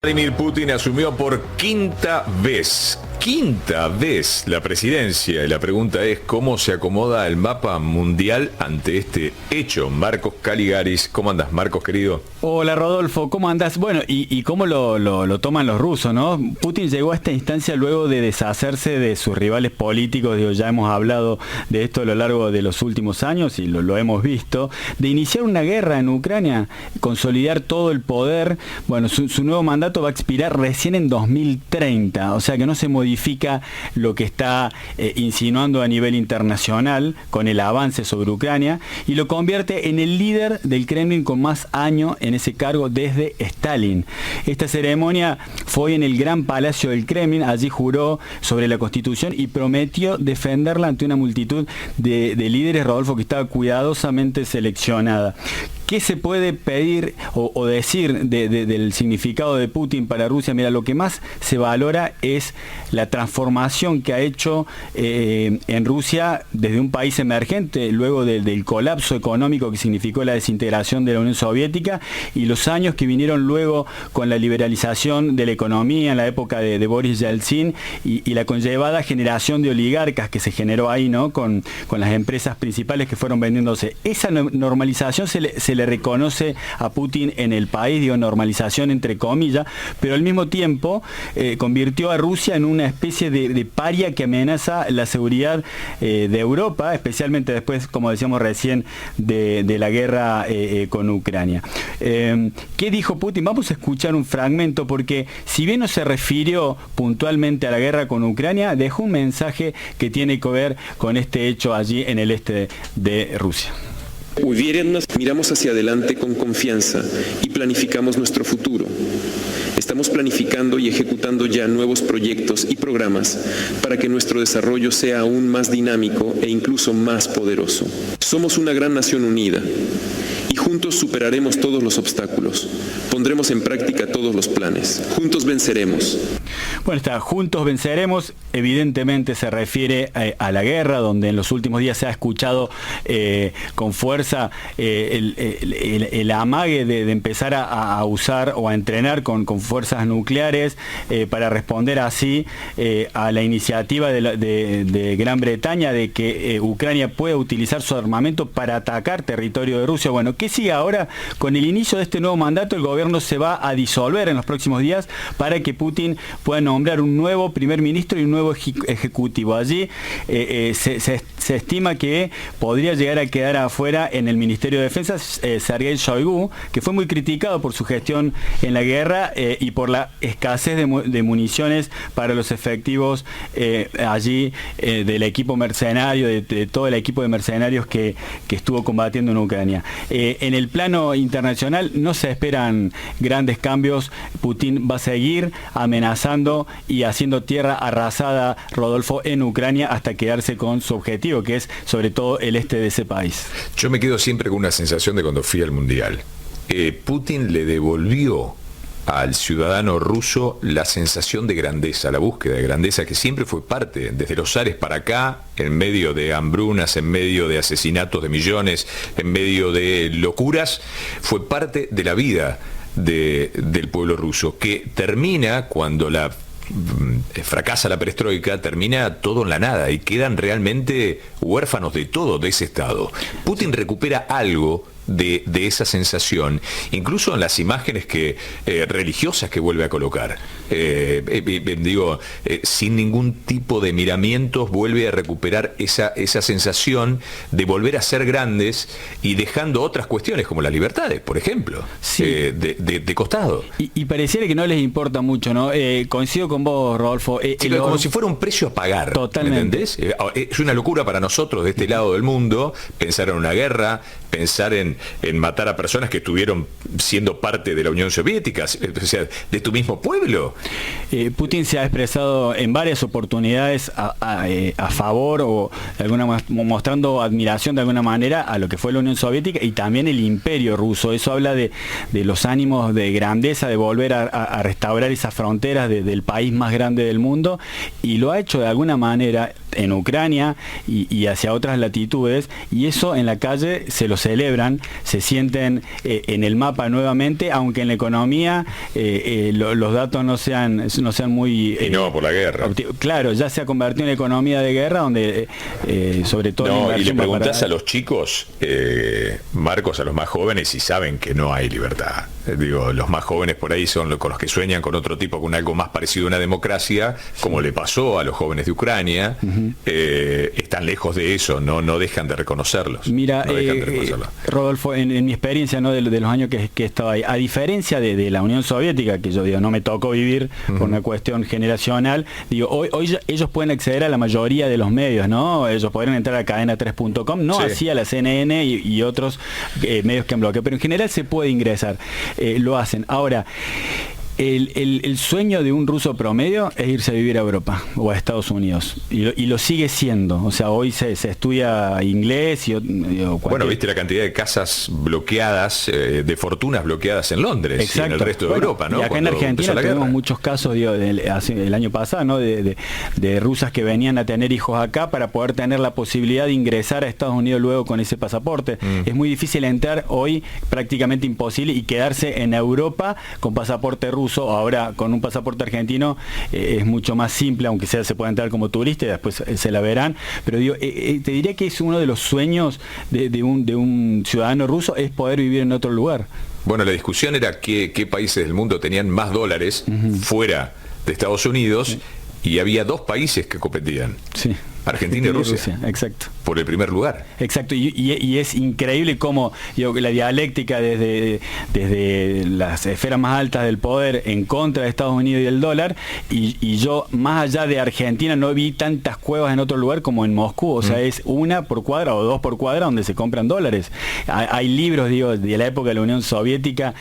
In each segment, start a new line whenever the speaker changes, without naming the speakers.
Vladimir Putin asumió por quinta vez la presidencia y la pregunta es ¿cómo se acomoda el mapa mundial ante este hecho? Marcos Caligaris, ¿cómo andas, Marcos, querido?
Hola, Rodolfo, ¿cómo andás? Bueno, y cómo lo toman los rusos, ¿no? Putin llegó a esta instancia luego de deshacerse de sus rivales políticos, digo, ya hemos hablado de esto a lo largo de los últimos años y lo hemos visto, de iniciar una guerra en Ucrania, consolidar todo el poder. Bueno, su nuevo mandato va a expirar recién en 2030, o sea que no se modifica lo que está insinuando a nivel internacional con el avance sobre Ucrania y lo convierte en el líder del Kremlin con más años en ese cargo desde Stalin. Esta ceremonia fue en el Gran Palacio del Kremlin, allí juró sobre la Constitución y prometió defenderla ante una multitud de líderes, Rodolfo, que estaba cuidadosamente seleccionada. ¿Qué se puede pedir o decir del significado de Putin para Rusia? Mira, lo que más se valora es la transformación que ha hecho en Rusia desde un país emergente, luego del colapso económico que significó la desintegración de la Unión Soviética y los años que vinieron luego con la liberalización de la economía en la época de Boris Yeltsin y la conllevada generación de oligarcas que se generó ahí, ¿no? Con las empresas principales que fueron vendiéndose. Esa normalización se le reconoce a Putin en el país, digo, normalización entre comillas, pero al mismo tiempo convirtió a Rusia en una especie de paria que amenaza la seguridad de Europa, especialmente después, como decíamos recién, de la guerra con Ucrania. ¿Qué dijo Putin? Vamos a escuchar un fragmento porque si bien no se refirió puntualmente a la guerra con Ucrania, dejó un mensaje que tiene que ver con este hecho allí en el este de Rusia.
Uверенно miramos hacia adelante con confianza y planificamos nuestro futuro. Estamos planificando y ejecutando ya nuevos proyectos y programas para que nuestro desarrollo sea aún más dinámico e incluso más poderoso. Somos una gran nación unida y juntos superaremos todos los obstáculos. Pondremos en práctica todos los planes. Juntos venceremos.
Bueno, está, juntos venceremos, evidentemente se refiere a la guerra, donde en los últimos días se ha escuchado con fuerza el amague de empezar a usar o a entrenar con fuerzas nucleares para responder así a la iniciativa de Gran Bretaña de que Ucrania pueda utilizar su armamento para atacar territorio de Rusia. Bueno, ¿qué sigue ahora? Con el inicio de este nuevo mandato, el gobierno se va a disolver en los próximos días para que Putin pueda nombrar un nuevo primer ministro y un nuevo ejecutivo. Allí se estima que podría llegar a quedar afuera en el Ministerio de Defensa Sergei Shoigu, que fue muy criticado por su gestión en la guerra y por la escasez de municiones para los efectivos allí del equipo mercenario, de todo el equipo de mercenarios que estuvo combatiendo en Ucrania. En el plano internacional no se esperan grandes cambios. Putin va a seguir amenazando y haciendo tierra arrasada, Rodolfo, en Ucrania hasta quedarse con su objetivo, que es sobre todo el este de ese país.
Yo me quedo siempre con una sensación de cuando fui al Mundial. Putin le devolvió al ciudadano ruso la sensación de grandeza, la búsqueda de grandeza que siempre fue parte, desde los zares para acá, en medio de hambrunas, en medio de asesinatos de millones, en medio de locuras, fue parte de la vida del pueblo ruso, que termina cuando fracasa la perestroika, termina todo en la nada y quedan realmente huérfanos de todo, de ese estado. Putin recupera algo de esa sensación, incluso en las imágenes religiosas que vuelve a colocar. Sin ningún tipo de miramientos vuelve a recuperar esa sensación de volver a ser grandes y dejando otras cuestiones como las libertades, por ejemplo,
sí.
de costado.
Y pareciera que no les importa mucho, ¿no? Coincido con vos, Rodolfo.
Como si fuera un precio a pagar.
Totalmente.
¿Me entendés? Es una locura para nosotros de este lado del mundo pensar en una guerra, pensar en matar a personas que estuvieron siendo parte de la Unión Soviética, o sea, de tu mismo pueblo.
Putin se ha expresado en varias oportunidades a favor o mostrando admiración de alguna manera a lo que fue la Unión Soviética y también el Imperio ruso. Eso habla de los ánimos de grandeza, de volver a restaurar esas fronteras del país más grande del mundo, y lo ha hecho de alguna manera en Ucrania y hacia otras latitudes, y eso en la calle se lo celebran, se sienten en el mapa nuevamente, aunque en la economía los datos no sean muy...
y no por la guerra.
Claro, ya se ha convertido en economía de guerra, donde sobre todo...
No, y le preguntás a los chicos, Marcos, a los más jóvenes, y saben que no hay libertad. Digo, los más jóvenes por ahí son con los que sueñan con otro tipo, con algo más parecido a una democracia, como le pasó a los jóvenes de Ucrania. Están lejos de eso, no dejan de reconocerlos.
Mira, Rodolfo, en mi experiencia, ¿no? de los años que he estado ahí, a diferencia de la Unión Soviética, que yo digo, no me tocó vivir por una cuestión generacional, digo, hoy ellos pueden acceder a la mayoría de los medios, ¿no? Ellos podrían entrar a cadena3.com, no así a la CNN y otros medios que han bloqueado, pero en general se puede ingresar. Lo hacen. Ahora, el sueño de un ruso promedio es irse a vivir a Europa o a Estados Unidos, y lo sigue siendo. O sea, hoy se estudia inglés
bueno, viste la cantidad de casas bloqueadas, de fortunas bloqueadas en Londres.
Exacto.
Y en el resto de Europa, ¿no?
Y acá en Argentina tenemos muchos casos, el año pasado, ¿no? de rusas que venían a tener hijos acá para poder tener la posibilidad de ingresar a Estados Unidos luego con ese pasaporte. Es muy difícil entrar hoy, prácticamente imposible, y quedarse en Europa con pasaporte ruso. Ahora con un pasaporte argentino es mucho más simple, aunque se puede entrar como turista y después se la verán, pero digo, te diría que es uno de los sueños de un ciudadano ruso, es poder vivir en otro lugar.
Bueno, la discusión era qué países del mundo tenían más dólares fuera de Estados Unidos, y había dos países que competían.
Sí.
Argentina y Rusia.
Exacto.
Por el primer lugar.
Exacto, y es increíble cómo la dialéctica desde las esferas más altas del poder en contra de Estados Unidos y del dólar, y yo, más allá de Argentina, no vi tantas cuevas en otro lugar como en Moscú. O sea, es una por cuadra o dos por cuadra donde se compran dólares. Hay libros, de la época de la Unión Soviética,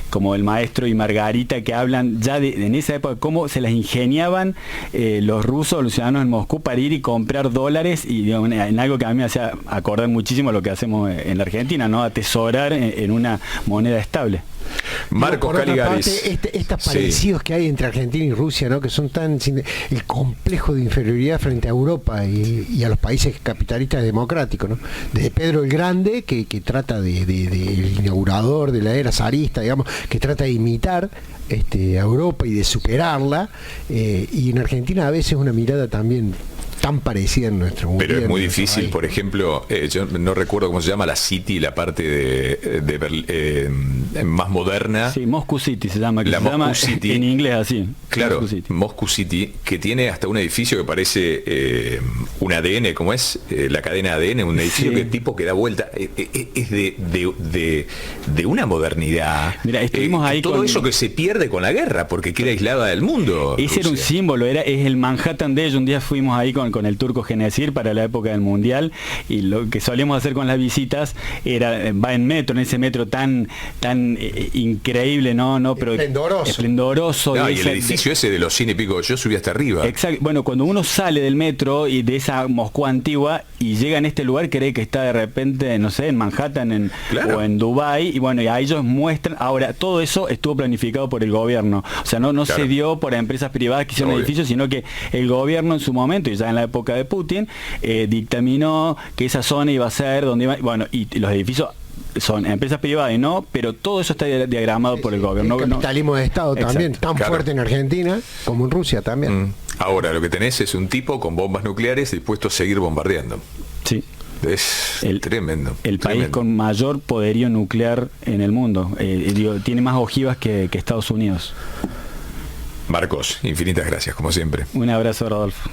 como El Maestro y Margarita, que hablan ya en esa época cómo se las ingeniaban los rusos, los ciudadanos en Moscú, para ir y comprar dólares, y en algo que a mí me hacía acordar muchísimo lo que hacemos en la Argentina, ¿no? Atesorar en una moneda estable.
Marcos Caligaris.
Estos parecidos que hay entre Argentina y Rusia, ¿no? Que son el complejo de inferioridad frente a Europa y a los países capitalistas democráticos, ¿no? Desde Pedro el Grande, que trata el inaugurador de la era zarista, digamos, que trata de imitar a Europa y de superarla, y en Argentina a veces una mirada también tan parecida en nuestro mundo.
Pero es muy difícil, por ejemplo, yo no recuerdo cómo se llama la City, la parte más moderna.
Sí, Moscow City se llama,
City,
en inglés así.
Claro, Moscow City, que tiene hasta un edificio que parece un ADN, ¿cómo es? La cadena ADN, un edificio que da vuelta. Es de una modernidad.
Mira, estuvimos ahí
todo eso que se pierde con la guerra, porque queda aislada del mundo.
Ese
Rusia.
era un símbolo, es el Manhattan de ellos. Un día fuimos ahí con el turco Genecir para la época del Mundial, y lo que solíamos hacer con las visitas va en metro, en ese metro tan increíble, ¿no? Pero esplendoroso.
No, y el edificio ese de los 100 y pico, yo subí hasta arriba.
Exacto. Bueno, cuando uno sale del metro y de esa Moscú antigua y llega en este lugar, cree que está de repente, no sé, en Manhattan o en Dubái, y bueno, y a ellos muestran. Ahora, todo eso estuvo planificado por el gobierno. O sea, no se dio por empresas privadas que hicieron edificios, sino que el gobierno en su momento, y ya en la época de Putin, dictaminó que esa zona iba a ser donde iba, bueno, y los edificios son empresas privadas y no, pero todo eso está diagramado por el gobierno.
El capitalismo de Estado también, tan fuerte en Argentina como en Rusia también.
Ahora, lo que tenés es un tipo con bombas nucleares dispuesto a seguir bombardeando.
Sí.
Es tremendo.
El país con mayor poderío nuclear en el mundo. Tiene más ojivas que Estados Unidos.
Marcos, infinitas gracias, como siempre.
Un abrazo, Rodolfo.